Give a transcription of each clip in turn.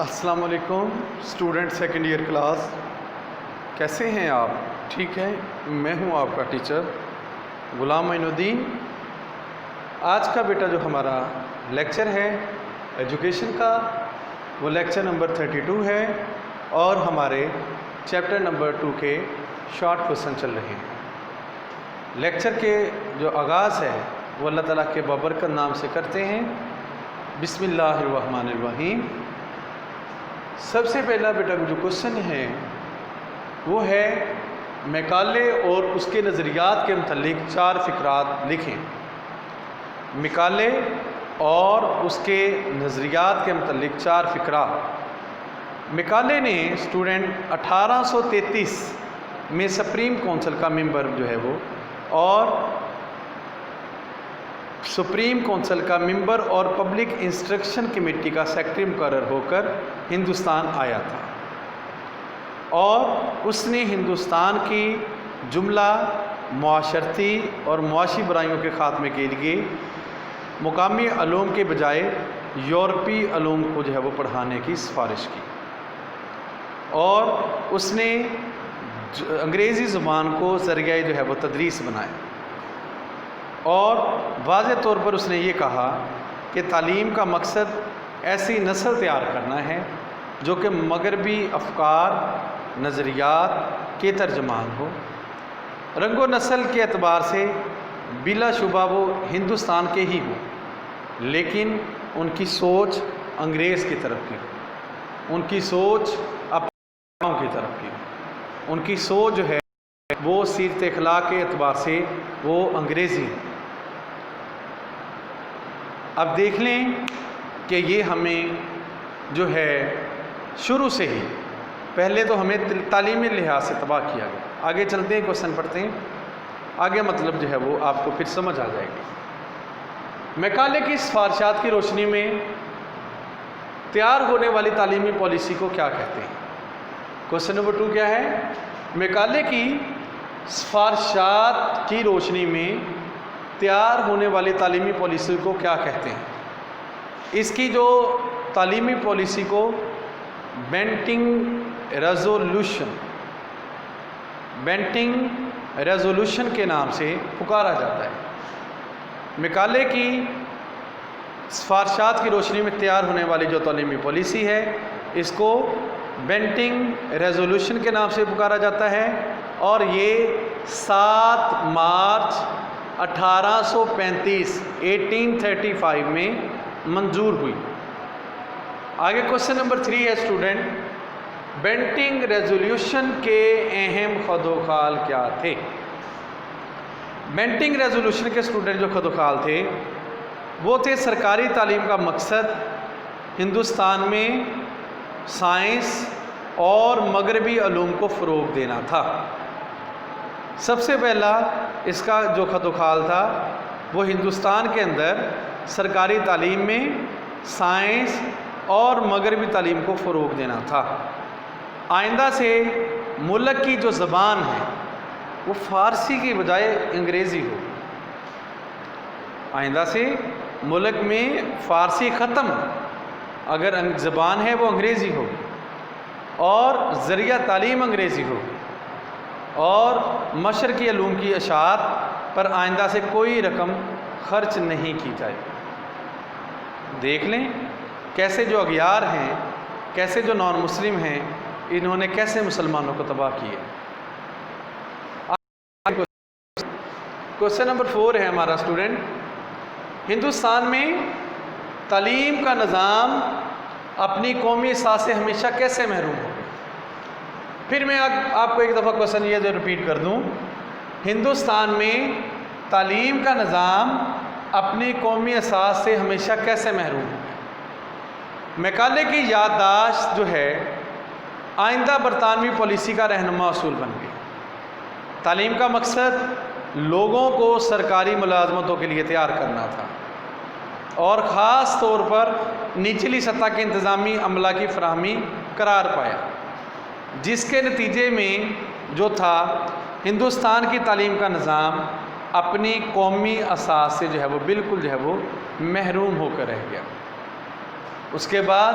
السلام علیکم student second year class, کیسے ہیں آپ؟ ٹھیک ہے، میں ہوں آپ کا ٹیچر غلام معین الدین۔ آج کا بیٹا جو ہمارا لیکچر ہے ایجوکیشن کا، وہ لیکچر نمبر 32 ہے اور ہمارے چیپٹر نمبر 2 کے شارٹ کوسچن چل رہے ہیں۔ لیکچر کے جو آغاز ہے وہ اللہ تعالیٰ کے بابرکت نام سے کرتے ہیں۔ بسم اللہ الرحمن الرحیم۔ سب سے پہلا بیٹا جو کوشچن ہے وہ ہے میکالے اور اس کے نظریات کے متعلق 4 فقرات لکھیں۔ میکالے اور اس کے نظریات کے متعلق 4 فقرات۔ میکالے نے اسٹوڈنٹ 1833 میں سپریم کونسل کا ممبر جو ہے وہ اور سپریم کونسل کا ممبر اور پبلک انسٹرکشن کمیٹی کا سیکرٹری مقرر ہو کر ہندوستان آیا تھا، اور اس نے ہندوستان کی جملہ معاشرتی اور معاشی برائیوں کے خاتمے کے لیے مقامی علوم کے بجائے یورپی علوم کو جو ہے وہ پڑھانے کی سفارش کی، اور اس نے انگریزی زبان کو ذریعہ جو ہے وہ تدریس بنایا، اور واضح طور پر اس نے یہ کہا کہ تعلیم کا مقصد ایسی نسل تیار کرنا ہے جو کہ مغربی افکار نظریات کے ترجمان ہو۔ رنگ و نسل کے اعتبار سے بلا شبہ وہ ہندوستان کے ہی ہوں، لیکن ان کی سوچ انگریز کی طرف کی ہو، ان کی سوچ اپنے کی طرف کی ہو، ان کی سوچ جو ہے وہ سیرت اخلاق کے اعتبار سے وہ انگریزی ہے۔ اب دیکھ لیں کہ یہ ہمیں جو ہے شروع سے ہی پہلے تو ہمیں تعلیمی لحاظ سے تباہ کیا گیا۔ آگے چلتے ہیں، کوشچن پڑھتے ہیں، آگے مطلب جو ہے وہ آپ کو پھر سمجھ آ جائے گی۔ میکالے کی سفارشات کی روشنی میں تیار ہونے والی تعلیمی پالیسی کو کیا کہتے ہیں؟ کوشچن نمبر 2 کیا ہے؟ میکالے کی سفارشات کی روشنی میں تیار ہونے والی تعلیمی پالیسی کو کیا کہتے ہیں؟ اس کی جو تعلیمی پالیسی کو بینٹنگ ریزولوشن کے نام سے پکارا جاتا ہے۔ میکالے کی سفارشات کی روشنی میں تیار ہونے والی جو تعلیمی پالیسی ہے اس کو بینٹنگ ریزولوشن کے نام سے پکارا جاتا ہے، اور یہ 7 مارچ 1835 میں منظور ہوئی۔ آگے کوشچن نمبر 3 ہے اسٹوڈنٹ، بینٹنگ ریزولوشن کے اہم خد و خال کیا تھے؟ بینٹنگ ریزولوشن کے اسٹوڈنٹ جو خد و خال تھے وہ تھے سرکاری تعلیم کا مقصد ہندوستان میں سائنس اور مغربی علوم کو فروغ دینا تھا۔ سب سے پہلا اس کا جو خط و خال تھا وہ ہندوستان کے اندر سرکاری تعلیم میں سائنس اور مغربی تعلیم کو فروغ دینا تھا۔ آئندہ سے ملک کی جو زبان ہے وہ فارسی کی بجائے انگریزی ہو، آئندہ سے ملک میں فارسی ختم، اگر زبان ہے وہ انگریزی ہو، اور ذریعہ تعلیم انگریزی ہو، اور مشرقی علوم کی اشاعت پر آئندہ سے کوئی رقم خرچ نہیں کی جائے۔ دیکھ لیں کیسے جو اغیار ہیں، کیسے جو نان مسلم ہیں، انہوں نے کیسے مسلمانوں کو تباہ کیے۔ کوشچن نمبر 4 ہے ہمارا اسٹوڈنٹ، ہندوستان میں تعلیم کا نظام اپنی قومی اساس سے ہمیشہ کیسے محروم ہو گیا؟ پھر میں آپ کو ایک دفعہ کوشچن یہ ریپیٹ کر دوں، ہندوستان میں تعلیم کا نظام اپنی قومی اساس سے ہمیشہ کیسے محروم ہو گیا؟ میکالے کی یادداشت جو ہے آئندہ برطانوی پالیسی کا رہنما اصول بن گئی۔ تعلیم کا مقصد لوگوں کو سرکاری ملازمتوں کے لیے تیار کرنا تھا، اور خاص طور پر نچلی سطح کے انتظامی عملہ کی فراہمی قرار پایا، جس کے نتیجے میں جو تھا ہندوستان کی تعلیم کا نظام اپنی قومی اساس سے جو ہے وہ بالکل جو ہے وہ محروم ہو کر رہ گیا۔ اس کے بعد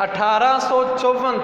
1854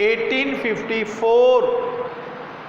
1854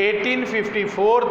1854